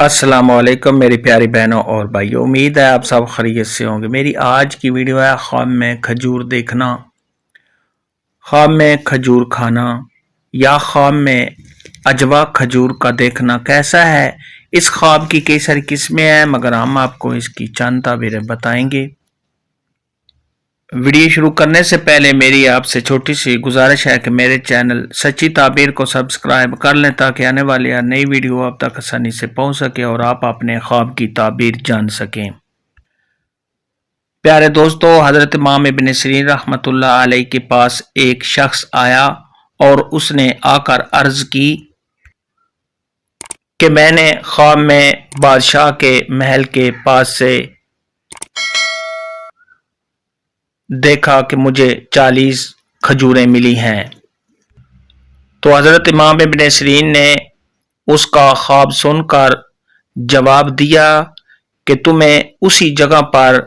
السلام علیکم میری پیاری بہنوں اور بھائیوں، امید ہے آپ سب خیریت سے ہوں گے۔ میری آج کی ویڈیو ہے خواب میں کھجور دیکھنا، خواب میں کھجور کھانا یا خواب میں اجوا کھجور کا دیکھنا کیسا ہے۔ اس خواب کی کئی ساری قسمیں ہیں مگر ہم آپ کو اس کی چند تعبیریں بتائیں گے۔ ویڈیو شروع کرنے سے پہلے میری آپ سے چھوٹی سی گزارش ہے کہ میرے چینل سچی تعبیر کو سبسکرائب کر لیں تاکہ آنے والی ہر نئی ویڈیو آپ تک آسانی سے پہنچ سکے اور آپ اپنے خواب کی تعبیر جان سکیں۔ پیارے دوستو، حضرت امام ابن سیرین رحمۃ اللہ علیہ کے پاس ایک شخص آیا اور اس نے آ کر عرض کی کہ میں نے خواب میں بادشاہ کے محل کے پاس سے دیکھا کہ مجھے 40 کھجوریں ملی ہیں۔ تو حضرت امام ابن سیرین نے اس کا خواب سن کر جواب دیا کہ تمہیں اسی جگہ پر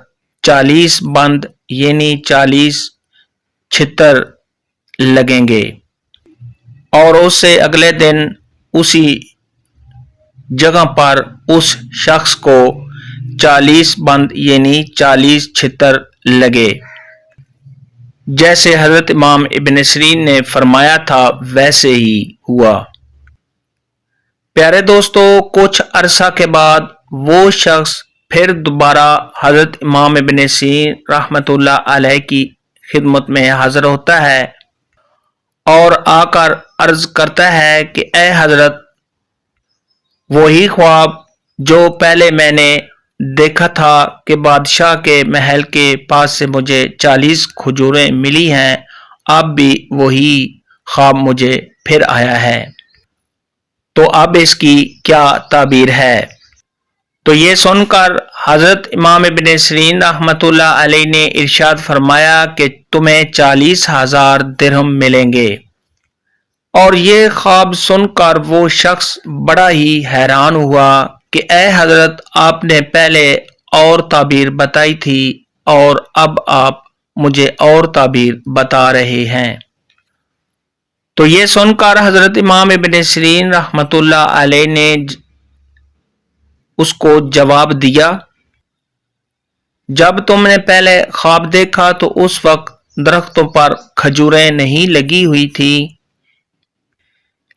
40 بند یعنی 40 چھتر لگیں گے، اور اس سے اگلے دن اسی جگہ پر اس شخص کو 40 بند یعنی 40 چھتر لگے۔ جیسے حضرت امام ابن سیرین نے فرمایا تھا ویسے ہی ہوا۔ پیارے دوستو، کچھ عرصہ کے بعد وہ شخص پھر دوبارہ حضرت امام ابن سیرین رحمۃ اللہ علیہ کی خدمت میں حاضر ہوتا ہے اور آ کر عرض کرتا ہے کہ اے حضرت، وہی خواب جو پہلے میں نے دیکھا تھا کہ بادشاہ کے محل کے پاس سے مجھے 40 کھجوریں ملی ہیں، اب بھی وہی خواب مجھے پھر آیا ہے، تو اب اس کی کیا تعبیر ہے؟ تو یہ سن کر حضرت امام ابن سیرین رحمۃ اللہ علیہ نے ارشاد فرمایا کہ تمہیں 40,000 درہم ملیں گے۔ اور یہ خواب سن کر وہ شخص بڑا ہی حیران ہوا کہ اے حضرت، آپ نے پہلے اور تعبیر بتائی تھی اور اب آپ مجھے اور تعبیر بتا رہے ہیں۔ تو یہ سن کر حضرت امام ابن سیرین رحمۃ اللہ علیہ نے اس کو جواب دیا، جب تم نے پہلے خواب دیکھا تو اس وقت درختوں پر کھجوریں نہیں لگی ہوئی تھی،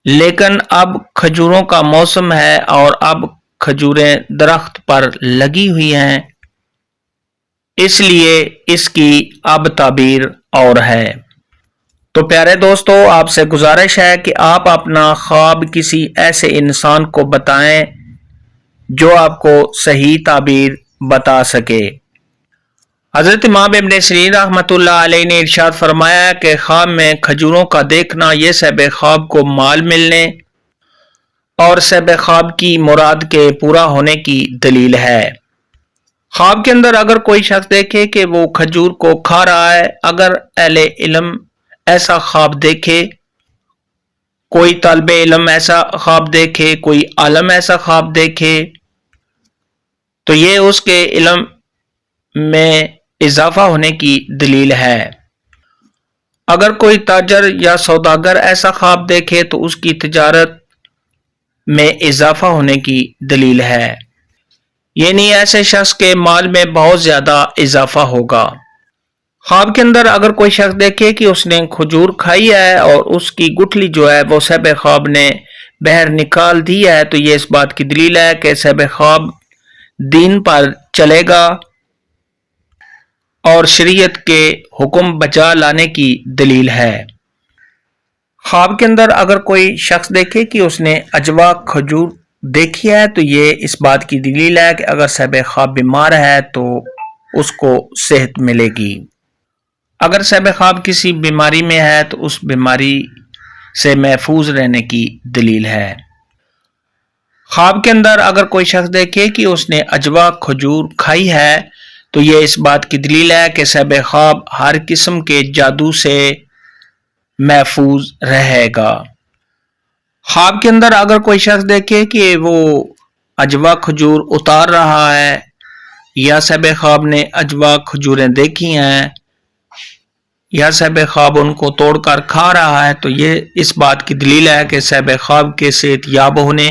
لیکن اب کھجوروں کا موسم ہے اور اب کھجوریں درخت پر لگی ہوئی ہیں، اس لیے اس کی اب تعبیر اور ہے۔ تو پیارے دوستو، آپ سے گزارش ہے کہ آپ اپنا خواب کسی ایسے انسان کو بتائیں جو آپ کو صحیح تعبیر بتا سکے۔ حضرت امام ابن سیرین رحمۃ اللہ علیہ نے ارشاد فرمایا کہ خواب میں کھجوروں کا دیکھنا یہ صاحب خواب کو مال ملنے اور صاحب خواب کی مراد کے پورا ہونے کی دلیل ہے۔ خواب کے اندر اگر کوئی شخص دیکھے کہ وہ کھجور کو کھا رہا ہے، اگر اہل علم ایسا خواب دیکھے، کوئی طالب علم ایسا خواب دیکھے، کوئی عالم ایسا خواب دیکھے، تو یہ اس کے علم میں اضافہ ہونے کی دلیل ہے۔ اگر کوئی تاجر یا سوداگر ایسا خواب دیکھے تو اس کی تجارت میں اضافہ ہونے کی دلیل ہے، یعنی ایسے شخص کے مال میں بہت زیادہ اضافہ ہوگا۔ خواب کے اندر اگر کوئی شخص دیکھے کہ اس نے کھجور کھائی ہے اور اس کی گٹھلی جو ہے وہ صاحب خواب نے باہر نکال دی ہے، تو یہ اس بات کی دلیل ہے کہ صاحب خواب دین پر چلے گا اور شریعت کے حکم بجا لانے کی دلیل ہے۔ خواب کے اندر اگر کوئی شخص دیکھے کہ اس نے اجوا کھجور دیکھی ہے تو یہ اس بات کی دلیل ہے کہ اگر صاحب خواب بیمار ہے تو اس کو صحت ملے گی۔ اگر صاحب خواب کسی بیماری میں ہے تو اس بیماری سے محفوظ رہنے کی دلیل ہے۔ خواب کے اندر اگر کوئی شخص دیکھے کہ اس نے اجوا کھجور کھائی ہے تو یہ اس بات کی دلیل ہے کہ صاحب خواب ہر قسم کے جادو سے محفوظ رہے گا۔ خواب کے اندر اگر کوئی شخص دیکھے کہ وہ اجوا کھجور اتار رہا ہے یا صاحب خواب نے اجوا کھجوریں دیکھی ہیں یا صاحب خواب ان کو توڑ کر کھا رہا ہے تو یہ اس بات کی دلیل ہے کہ صاحب خواب کے صحت یاب ہونے،